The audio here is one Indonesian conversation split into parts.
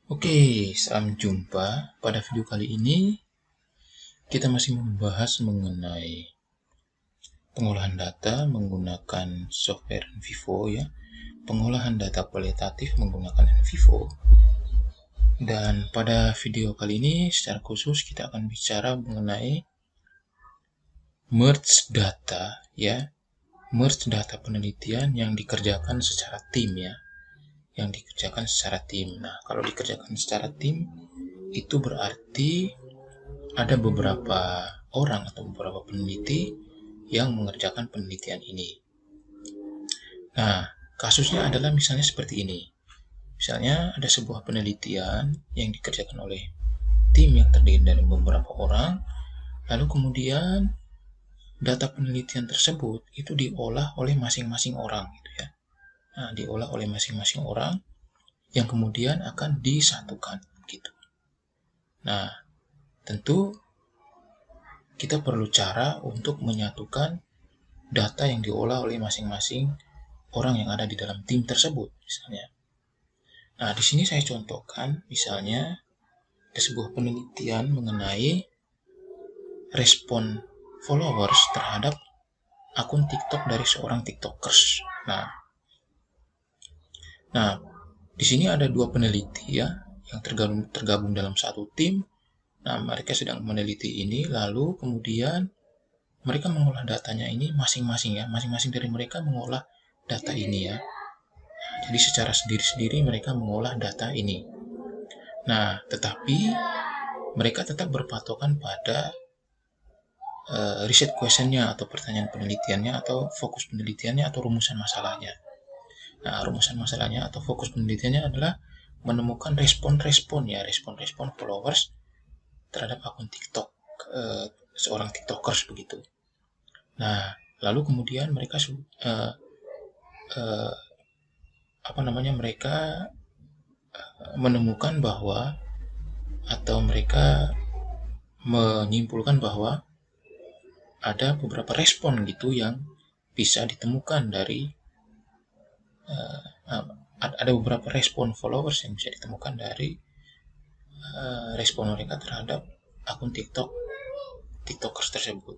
Oke, salam jumpa. Pada video kali ini, kita masih membahas mengenai pengolahan data menggunakan software NVivo ya. Pengolahan data kualitatif menggunakan NVivo. Dan pada video kali ini, secara khusus kita akan bicara mengenai merge data ya. Merge data penelitian yang dikerjakan secara tim ya. Nah, kalau dikerjakan secara tim, itu berarti ada beberapa orang atau beberapa peneliti yang mengerjakan penelitian ini. Nah, kasusnya adalah misalnya seperti ini. Misalnya ada sebuah penelitian yang dikerjakan oleh tim yang terdiri dari beberapa orang, lalu kemudian data penelitian tersebut itu diolah oleh masing-masing orang gitu ya. Nah, diolah oleh masing-masing orang yang kemudian akan disatukan gitu. Nah, tentu kita perlu cara untuk menyatukan data yang diolah oleh masing-masing orang yang ada di dalam tim tersebut misalnya. Nah, di sini saya contohkan misalnya ada sebuah penelitian mengenai respon followers terhadap akun TikTok dari seorang TikTokers. Nah, di sini ada dua peneliti ya yang tergabung dalam satu tim. Nah, mereka sedang meneliti ini, lalu kemudian mereka mengolah datanya ini masing-masing ya. Masing-masing dari mereka mengolah data ini ya. Jadi secara sendiri-sendiri mereka mengolah data ini. Nah, tetapi mereka tetap berpatokan pada riset questionnya atau pertanyaan penelitiannya atau fokus penelitiannya atau rumusan masalahnya. Nah, rumusan masalahnya atau fokus penelitiannya adalah menemukan respon-respon followers terhadap akun TikTok seorang TikTokers begitu. Nah, lalu kemudian mereka mereka menemukan bahwa atau mereka menyimpulkan bahwa ada beberapa respon gitu yang bisa ditemukan dari ada beberapa respon followers yang bisa ditemukan dari respon mereka terhadap akun TikTokers tersebut.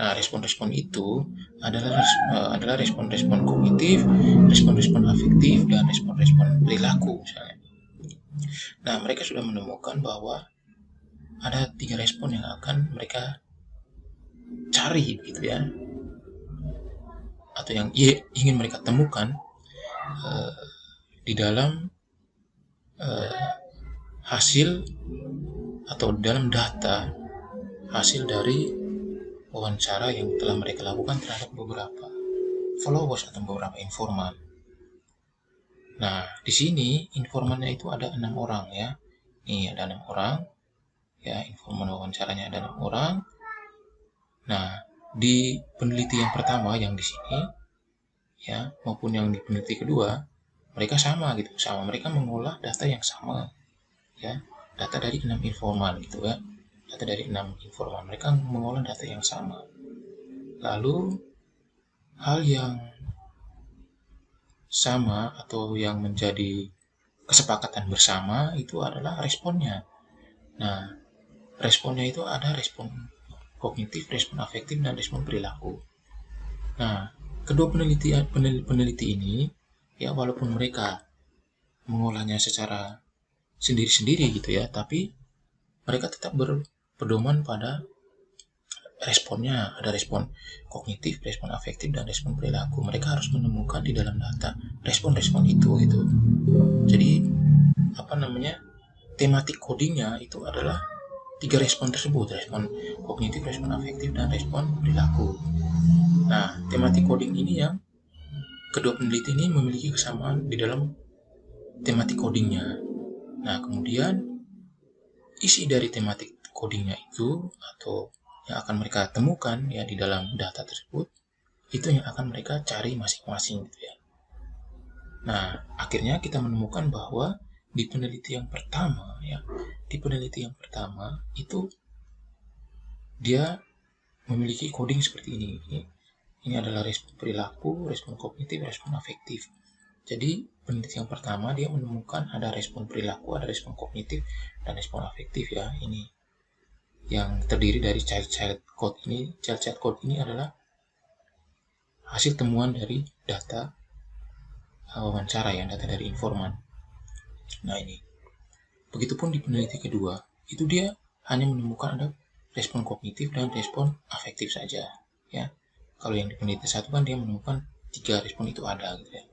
Nah, respon-respon itu adalah respon-respon kognitif, respon-respon afektif, dan respon-respon perilaku misalnya. Nah, mereka sudah menemukan bahwa ada 3 respon yang akan mereka cari gitu ya, atau yang ingin mereka temukan di dalam hasil atau dalam data hasil dari wawancara yang telah mereka lakukan terhadap beberapa followers atau beberapa informan. Nah, di sini informannya itu ada 6 orang ya. Nih ada 6 orang. Ya, informan wawancaranya ada 6 orang. Nah, di peneliti yang pertama yang di sini ya maupun yang di peneliti kedua, mereka sama gitu. Mereka mengolah data yang sama. Ya, data dari 6 informan gitu ya. Data dari 6 informan. Mereka mengolah data yang sama. Lalu hal yang sama atau yang menjadi kesepakatan bersama itu adalah responnya. Nah, responnya itu ada respon kognitif, respon afektif, dan respon perilaku. Nah, kedua peneliti ini ya walaupun mereka mengolahnya secara sendiri-sendiri gitu ya, tapi mereka tetap berpedoman pada responnya. Ada respon kognitif, respon afektif, dan respon perilaku. Mereka harus menemukan di dalam data respon-respon itu gitu. Jadi tematik codingnya itu adalah 3 respon tersebut, respon kognitif, respon afektif, dan respon perilaku. Nah, tematik coding ini yang kedua peneliti ini memiliki kesamaan di dalam tematik codingnya. Nah, kemudian isi dari tematik codingnya itu atau yang akan mereka temukan ya di dalam data tersebut itu yang akan mereka cari masing-masing gitu ya. Nah, akhirnya kita menemukan bahwa di peneliti yang pertama itu dia memiliki coding seperti ini. Ini adalah respon perilaku, respon kognitif, respon afektif. Jadi peneliti yang pertama dia menemukan ada respon perilaku, ada respon kognitif, dan respon afektif ya. Ini yang terdiri dari child code ini. Child code ini adalah hasil temuan dari data wawancara ya, data dari informan. Nah ini. Begitupun di peneliti kedua, itu dia hanya menemukan ada respon kognitif dan respon afektif saja ya. Kalau yang di peneliti satu kan dia menemukan 3 respon itu ada gitu ya.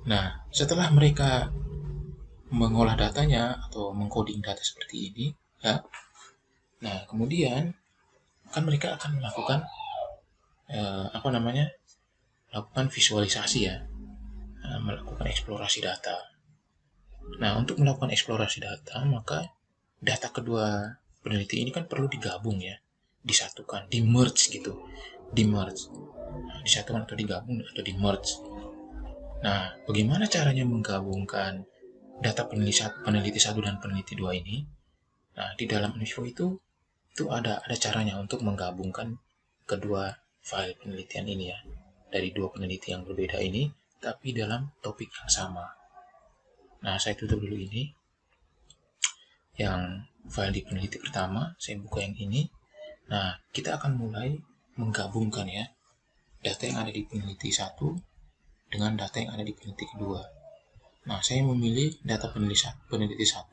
Nah, setelah mereka mengolah datanya atau mengcoding data seperti ini ya. Nah, kemudian kan mereka akan melakukan melakukan visualisasi ya. Melakukan eksplorasi data. Nah, untuk melakukan eksplorasi data, maka data kedua peneliti ini kan perlu digabung ya, disatukan, di-merge gitu. Di-merge. Nah, disatukan atau digabung atau di-merge. Nah, bagaimana caranya menggabungkan data peneliti 1 dan peneliti 2 ini? Nah, di dalam Invivo itu ada caranya untuk menggabungkan kedua file penelitian ini ya. Dari 2 peneliti yang berbeda ini, tapi dalam topik yang sama. Nah, saya tutup dulu ini. Yang file di peneliti pertama, saya buka yang ini. Nah, kita akan mulai menggabungkan ya, data yang ada di peneliti 1 dengan data yang ada di peneliti kedua. Nah, saya memilih data peneliti 1.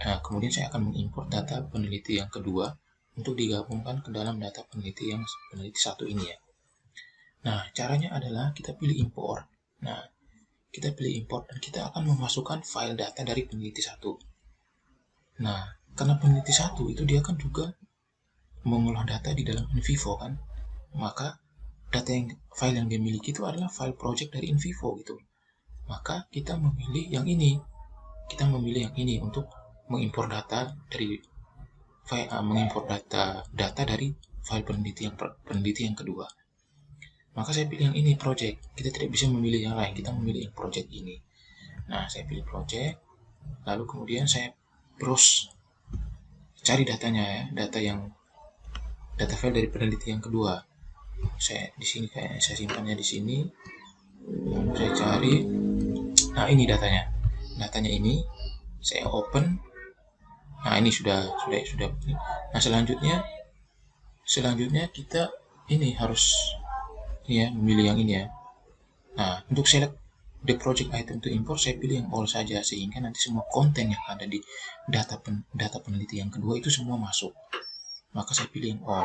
Nah, kemudian saya akan mengimport data peneliti yang kedua untuk digabungkan ke dalam data peneliti 1 ini ya. Nah, caranya adalah kita pilih import. Nah, kita pilih import dan kita akan memasukkan file data dari peneliti 1. Nah, karena peneliti 1 itu dia kan juga mengolah data di dalam Invivo kan, maka file yang dia miliki itu adalah file project dari Invivo gitu. Maka kita memilih yang ini. Kita memilih yang ini untuk mengimpor data dari data dari file peneliti yang kedua. Maka saya pilih yang ini, project. Kita tidak bisa memilih yang lain, kita memilih yang project ini. Nah, saya pilih project, lalu kemudian saya browse, cari datanya ya, data file dari peneliti yang kedua. Saya di sini kayaknya saya simpannya di sini. Saya cari. Nah, ini datanya. Datanya ini saya open. Nah, ini sudah. Nah, selanjutnya kita ini harus ya memilih yang ini ya. Nah, untuk select the project item to import, saya pilih yang all saja sehingga nanti semua konten yang ada di data peneliti yang kedua itu semua masuk. Maka saya pilih yang all.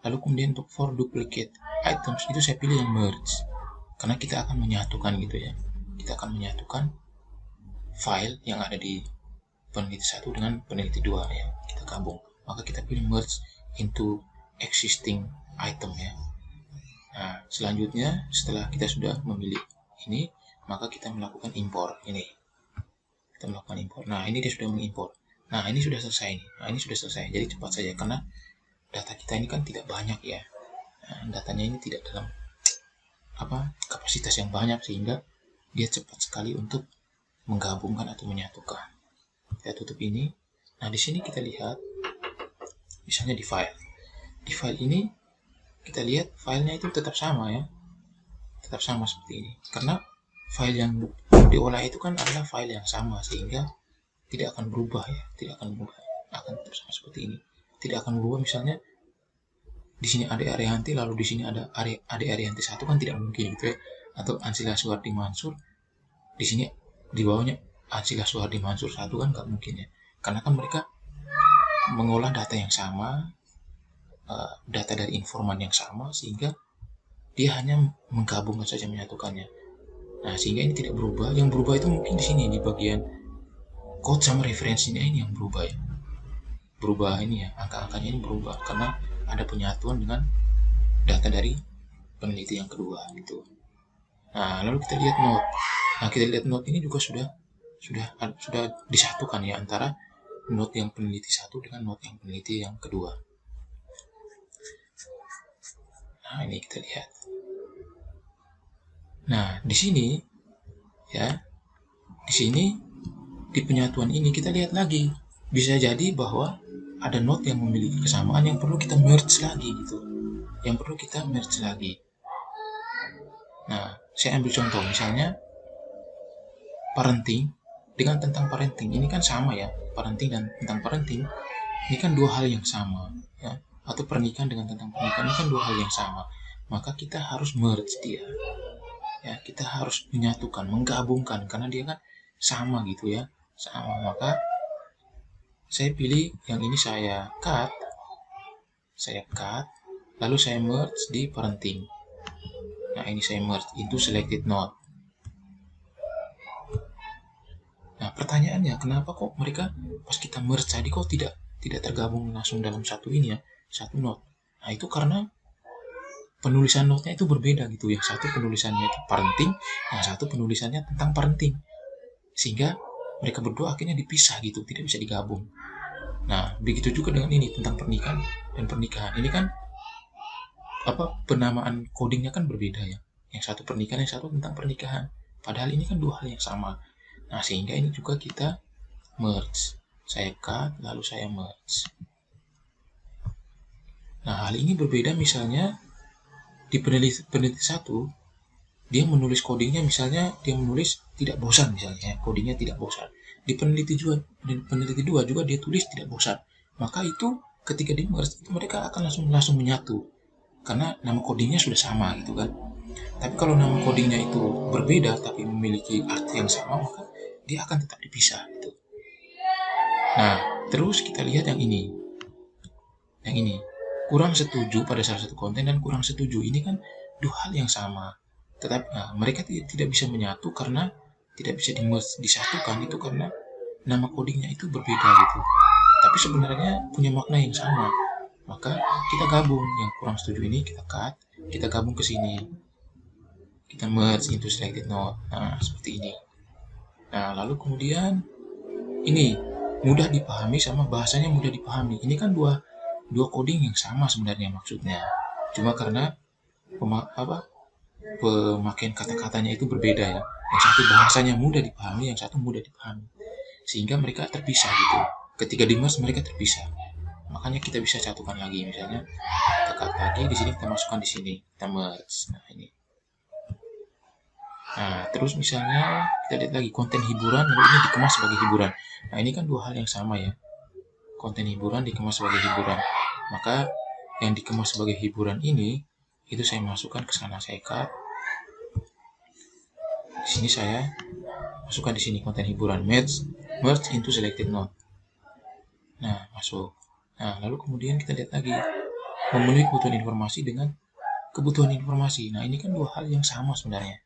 Lalu kemudian untuk for duplicate items itu saya pilih yang merge. Karena kita akan menyatukan gitu ya. Kita akan menyatukan file yang ada di peneliti 1 dengan peneliti 2 ya. Kita gabung. Maka kita pilih merge into existing item ya. Nah, selanjutnya setelah kita sudah memilih ini, maka kita melakukan import ini. Kita melakukan import. Nah, ini dia sudah mengimport. Nah, ini sudah selesai nih. Nah, ini sudah selesai. Jadi cepat saja karena data kita ini kan tidak banyak ya. Nah, datanya ini tidak dalam kapasitas yang banyak sehingga dia cepat sekali untuk menggabungkan atau menyatukan. Kita tutup ini. Nah, di sini kita lihat misalnya di file. Di file ini kita lihat filenya itu tetap sama ya. Tetap sama seperti ini. Karena file yang diolah itu kan adalah file yang sama sehingga tidak akan berubah ya, tidak akan berubah. Akan tetap sama seperti ini. Tidak akan berubah misalnya di sini Ade Arianti lalu di sini ada Ade Arianti 1 kan tidak mungkin gitu ya, atau Ansila Suhardi Mansur di sini di bawahnya Ansila Suhardi Mansur 1 kan nggak mungkin ya, karena kan mereka mengolah data yang sama, data dari informan yang sama sehingga dia hanya menggabungkan saja, menyatukannya. Nah, sehingga ini tidak berubah. Yang berubah itu mungkin di sini di bagian code sama referensinya ini yang berubah ya. Berubah ini ya, angka-angkanya ini berubah karena ada penyatuan dengan data dari peneliti yang kedua gitu. Nah, lalu kita lihat note. Nah, kita lihat note ini juga sudah disatukan ya antara note yang peneliti 1 dengan note yang peneliti yang kedua. Nah, ini kita lihat. Nah, di sini ya, di sini di penyatuan ini kita lihat lagi, bisa jadi bahwa ada note yang memiliki kesamaan yang perlu kita merge lagi gitu. Yang perlu kita merge lagi. Nah, saya ambil contoh misalnya parenting dengan tentang parenting ini kan sama ya, parenting dan tentang parenting ini kan dua hal yang sama ya, atau pernikahan dengan tentang pernikahan ini kan dua hal yang sama, maka kita harus merge dia ya, kita harus menyatukan, menggabungkan karena dia kan sama gitu ya, sama. Maka saya pilih yang ini, saya cut, lalu saya merge di parenting. Nah, ini saya merge into selected node. Nah, pertanyaannya kenapa kok mereka pas kita merge tadi kok tidak tergabung langsung dalam satu ini ya, satu node. Nah, itu karena penulisan node-nya itu berbeda gitu. Yang satu penulisannya itu parenting, yang satu penulisannya tentang parenting. Sehingga mereka berdua akhirnya dipisah gitu, tidak bisa digabung. Nah, begitu juga dengan ini tentang pernikahan dan pernikahan. Ini kan penamaan codingnya kan berbeda ya. Yang satu pernikahan, yang satu tentang pernikahan. Padahal ini kan dua hal yang sama. Nah, sehingga ini juga kita merge. Saya cut, lalu saya merge. Nah, hal ini berbeda misalnya di peneliti satu, dia menulis codingnya misalnya, dia menulis tidak bosan misalnya, codingnya tidak bosan. Di peneliti dua juga dia tulis tidak bosan. Maka itu ketika di merge, itu mereka akan langsung menyatu. Karena nama codingnya sudah sama gitu kan. Tapi kalau nama codingnya itu berbeda tapi memiliki arti yang sama, maka dia akan tetap dipisah gitu. Nah, terus kita lihat yang ini. Yang ini, kurang setuju pada salah satu konten dan kurang setuju. Ini kan dua hal yang sama. Tetapi mereka tidak bisa menyatu karena tidak bisa disatukan itu karena nama codingnya itu berbeda gitu. Tapi sebenarnya punya makna yang sama. Maka kita gabung, yang kurang setuju ini kita cut, kita gabung ke sini. Kita merge into selected node. Nah, seperti ini. Nah, lalu kemudian ini mudah dipahami sama bahasanya mudah dipahami. Ini kan dua coding yang sama sebenarnya maksudnya. Cuma karena pemakaian kata-katanya itu berbeda ya. Yang satu bahasanya mudah dipahami, yang satu mudah dipahami. Sehingga mereka terpisah gitu. Ketika di merge mereka terpisah. Makanya kita bisa satukan lagi, misalnya kita cut lagi di sini, kita masukkan di sini, kita merge. Nah, ini. Nah, terus misalnya kita lihat lagi konten hiburan, lalu ini dikemas sebagai hiburan. Nah, ini kan dua hal yang sama ya. Konten hiburan dikemas sebagai hiburan. Maka yang dikemas sebagai hiburan ini, itu saya masukkan ke sana, saya cut. Di sini saya masukkan di sini konten hiburan, merge into selected node. Nah, masuk. Nah, lalu kemudian kita lihat lagi memenuhi kebutuhan informasi dengan kebutuhan informasi. Nah, ini kan dua hal yang sama sebenarnya.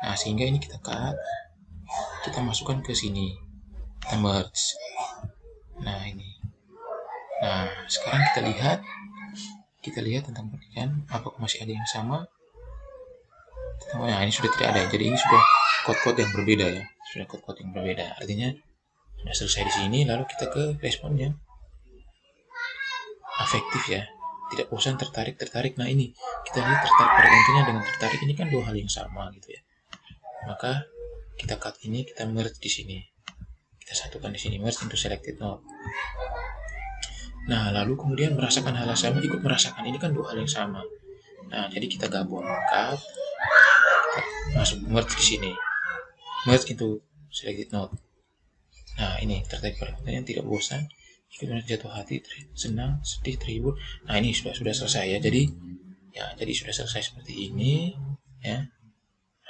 Nah, sehingga ini kita cut, kita masukkan ke sini, kita merge. Nah, ini. Nah, sekarang kita lihat tentang pernikahan, apakah masih ada yang sama? Nah, ini sudah tidak ada, jadi ini sudah code-code yang berbeda ya, sudah code-code yang berbeda. Artinya sudah selesai di sini, lalu kita ke respon yang afektif ya, tidak bosan, tertarik. Nah, ini kita lihat tertarik pada kontennya dengan tertarik, ini kan dua hal yang sama gitu ya. Maka kita cut ini, kita merge di sini, kita satukan di sini, merge into selected node. Nah, lalu kemudian merasakan hal yang sama, ikut merasakan, ini kan dua hal yang sama. Nah, jadi kita gabung, cut, kita masuk merge di sini, merge into selected node. Nah, ini tertarik pada konten yang tidak bosan, ikut jatuh hati, senang, sedih, terhibur. Nah, ini sudah selesai ya. Jadi sudah selesai seperti ini ya.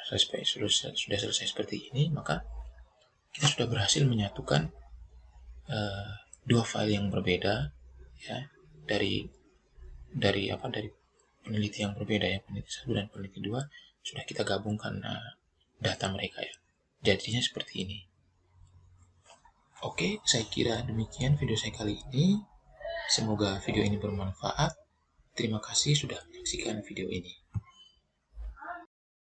Sudah selesai seperti ini, maka kita sudah berhasil menyatukan dua file yang berbeda ya, dari peneliti yang berbeda ya, peneliti 1 dan peneliti 2 sudah kita gabungkan data mereka ya. Jadinya seperti ini. Oke, saya kira demikian video saya kali ini. Semoga video ini bermanfaat. Terima kasih sudah menyaksikan video ini.